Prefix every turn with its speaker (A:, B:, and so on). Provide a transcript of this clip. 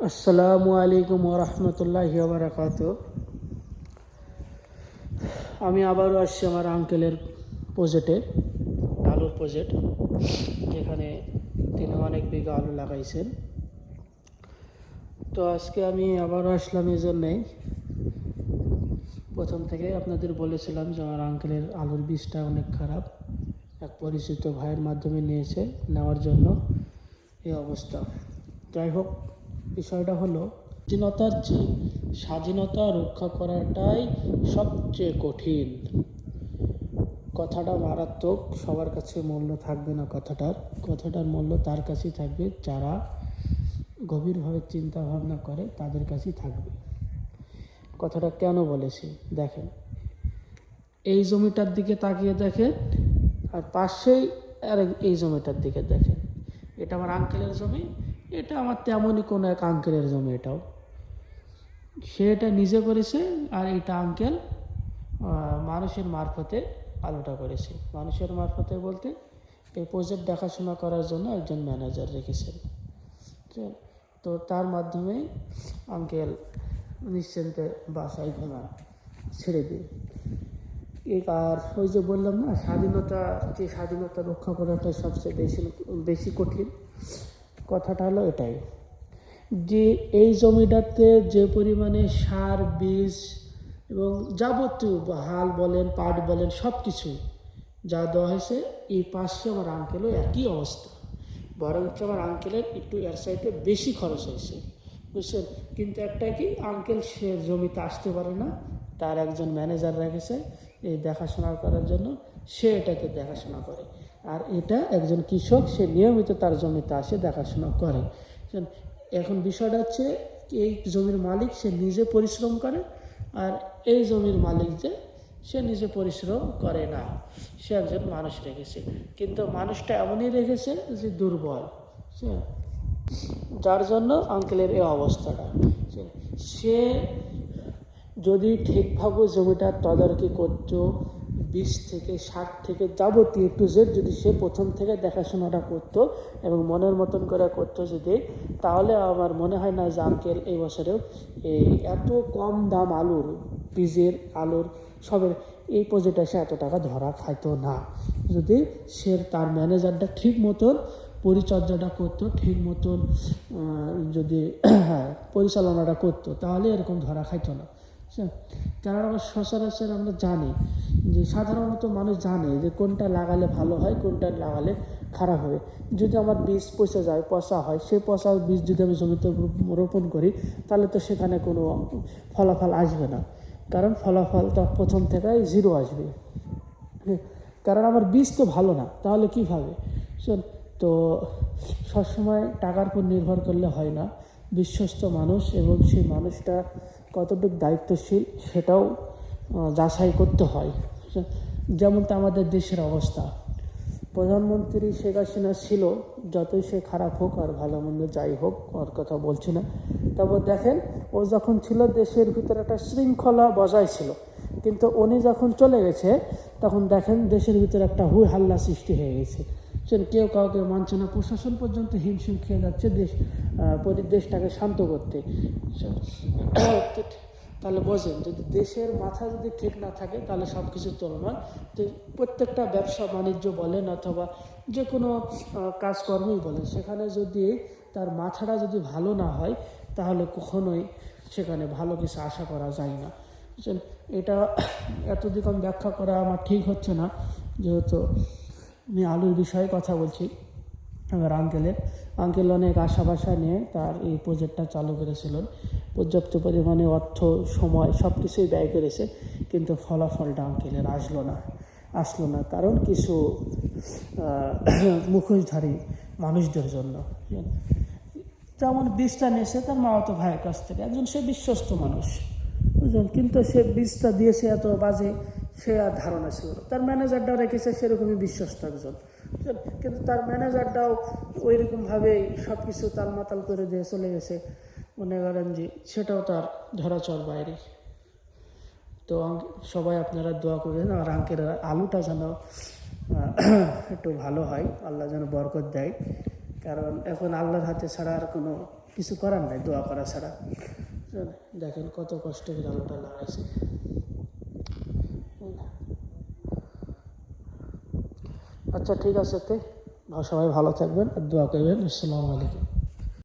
A: আসসালামু আলাইকুম ওরহমতুল্লাহি ওয়াবারাকাতুহু। আমি আবারও আসছি আমার আঙ্কেলের প্রজেক্টে, আলুর প্রজেক্ট, যেখানে তিনি অনেক বিঘা আলু লাগাইছেন। তো আজকে আমি আবারও আসলাম এই জন্যেই, প্রথম থেকে আপনাদের বলেছিলাম যে আমার আঙ্কেলের আলুর বীজটা অনেক খারাপ। এক পরিচিত ভাইয়ের মাধ্যমে নেওয়ার জন্য এই অবস্থা। যাই হোক, বিষয়টা হলো, স্বাধীনতা রক্ষা করাটাই সবচেয়ে কঠিন। কথাটা মারাত্মক, সবার কাছে মূল্য থাকবে না কথাটার মূল্য তার কাছেই থাকবে যারা গভীরভাবে চিন্তা ভাবনা করে, তাদের কাছেই থাকবে। কথাটা কেন বলেছি দেখেন, এই জমিটার দিকে তাকিয়ে দেখেন, আর পাশেই আর এই জমিটার দিকে দেখেন। এটা আমার আঙ্কেলের জমি, এটা আমার তেমনই কোনো এক আঙ্কেলের জমি। এটাও সে এটা নিজে করেছে, আর এটা আঙ্কেল মানুষের মারফতে আলোটা করেছে। মানুষের মারফতে বলতে এই প্রজেক্ট দেখাশোনা করার জন্য একজন ম্যানেজার রেখেছেন। তো তার মাধ্যমে আঙ্কেল নিশ্চিন্তে বাসায় ঘুমান, ছেড়ে দিই। আর ওই যে বললাম না, স্বাধীনতা রক্ষা করাটা সবচেয়ে বেশি কঠিন। কথাটা হলো এটাই, যে এই জমিটাতে যে পরিমাণে সার, বীজ এবং যাবতীয় হাল বলেন, পাট বলেন, সব কিছু যা দেওয়া হয়েছে, এই পাশে আমার আঙ্কেলও একই অবস্থা। বরঞ্চ আমার আঙ্কেলের একটু এর সাইডে বেশি খরচ হয়েছে, বুঝছেন। কিন্তু একটা কি, আঙ্কেল সে জমিতে আসতে পারে না, তার একজন ম্যানেজার রেখেছে এই দেখাশোনা করার জন্য, সে এটাকে দেখাশোনা করে। আর এটা একজন কৃষক, সে নিয়মিত তার জমিতে আসে দেখাশোনা করে। এখন বিষয়টা হচ্ছে, এই জমির মালিক সে নিজে পরিশ্রম করে, আর এই জমির মালিক যে সে নিজে পরিশ্রম করে না, সে একজন মানুষ রেখেছে। কিন্তু মানুষটা এমনই রেখেছে যে দুর্বল, যার জন্য আঙ্কেলের এই অবস্থাটা। সে যদি ঠিকভাবে জমিটার তদারকি করতো, 20 থেকে 60 থেকে যাবতীয় টু জেড যদি সে প্রথম থেকে দেখাশোনাটা করতো এবং মনের মতন করে করতো যদি, তাহলে আমার মনে হয় না যে আঙ্কেল এই বছরেও এই এত কম দাম আলুর, বীজের, আলুর সবের এই প্রজেক্টে সে এত টাকা ধরা খাইতো না। যদি সে তার ম্যানেজারটা ঠিক মতন পরিচর্যাটা করতো, ঠিক মতন যদি পরিচালনাটা করতো, তাহলে এরকম ধরা খাইতো না। কারণ আমরা সচরাচর আমরা জানি যে সাধারণত মানুষ জানে যে কোনটা লাগালে ভালো হয়, কোনটা লাগালে খারাপ হবে। যদি আমার বীজ পচা হয়, সেই পচা বীজ যদি আমি জমিতে রোপণ করি, তাহলে তো সেখানে কোনো ফলাফল আসবে না। কারণ ফলাফল তো প্রথম থেকেই 0 আসবে, কারণ আমার বীজ তো ভালো না, তাহলে কীভাবে? তো সবসময় টাকার উপর নির্ভর করলে হয় না। বিশ্বস্ত মানুষ এবং সেই মানুষটা কতটুকু দায়িত্বশীল সেটাও যাচাই করতে হয়। যেমনটা আমাদের দেশের অবস্থা, প্রধানমন্ত্রী শেখ হাসিনা ছিল, যতই সে খারাপ হোক আর ভালো মন্দ যাই হোক, ওর কথা বলছি না, তারপর দেখেন ও যখন ছিল দেশের ভিতরে একটা শৃঙ্খলা বজায় ছিল। কিন্তু উনি যখন চলে গেছে, তখন দেখেন দেশের ভিতরে একটা হুই হাল্লা সৃষ্টি হয়ে গেছে। কেউ কাউকে মানছে না, প্রশাসন পর্যন্ত হিমশিম খেয়ে যাচ্ছে দেশটাকে শান্ত করতে। তাহলে বোঝেন, যদি দেশের মাথা যদি ঠিক না থাকে, তাহলে সব কিছু চলমান। তো প্রত্যেকটা ব্যবসা বাণিজ্য বলেন অথবা যে কোনো কাজকর্মই বলেন, সেখানে যদি তার মাথাটা যদি ভালো না হয়, তাহলে কখনোই সেখানে ভালো কিছু আশা করা যায় না। এটা এতদিক আমি ব্যাখ্যা করা আমার ঠিক হচ্ছে না, যেহেতু আমি আলুর বিষয়ে কথা বলছি। আমার আঙ্কেল অনেক আশা নিয়ে তার এই প্রজেক্টটা চালু করেছিলেন। পর্যাপ্ত পরিমাণে অর্থ, সময় সব কিছুই ব্যয় করেছে, কিন্তু ফলাফলটা আঙ্কেলের আসলো না। কারণ কিছু মুখোশধারী মানুষদের জন্য। যেমন বীজটা নিয়েছে তার মামাতো ভাইয়ের কাছ থেকে, একজন সে বিশ্বস্ত মানুষ, বুঝলেন, কিন্তু সে বীজটা দিয়েছে এত বাজে, সে আর ধারণা ছিল না। তার ম্যানেজারটাও রেখেছে সেরকমই বিশ্বস্ত একজন, কিন্তু তার ম্যানেজারটাও ওই রকমভাবেই সব কিছু তালমাতাল করে দিয়ে চলে গেছে। মনে করেন যে সেটাও তার ধরাচর বাইরে। তো সবাই আপনারা দোয়া করবেন, আর আঙ্কেলের আলুটা যেন একটু ভালো হয়, আল্লাহ যেন বরকত দেয়। কারণ এখন আল্লাহর হাতে ছাড়া আর কোনো কিছু করার নাই দোয়া করা ছাড়া। দেখেন কত কষ্ট করে আলোটা লাগাইছে। আচ্ছা ঠিক আছে, সবাই ভালো থাকবেন আর দোয়া করবেন। আসসালামু আলাইকুম।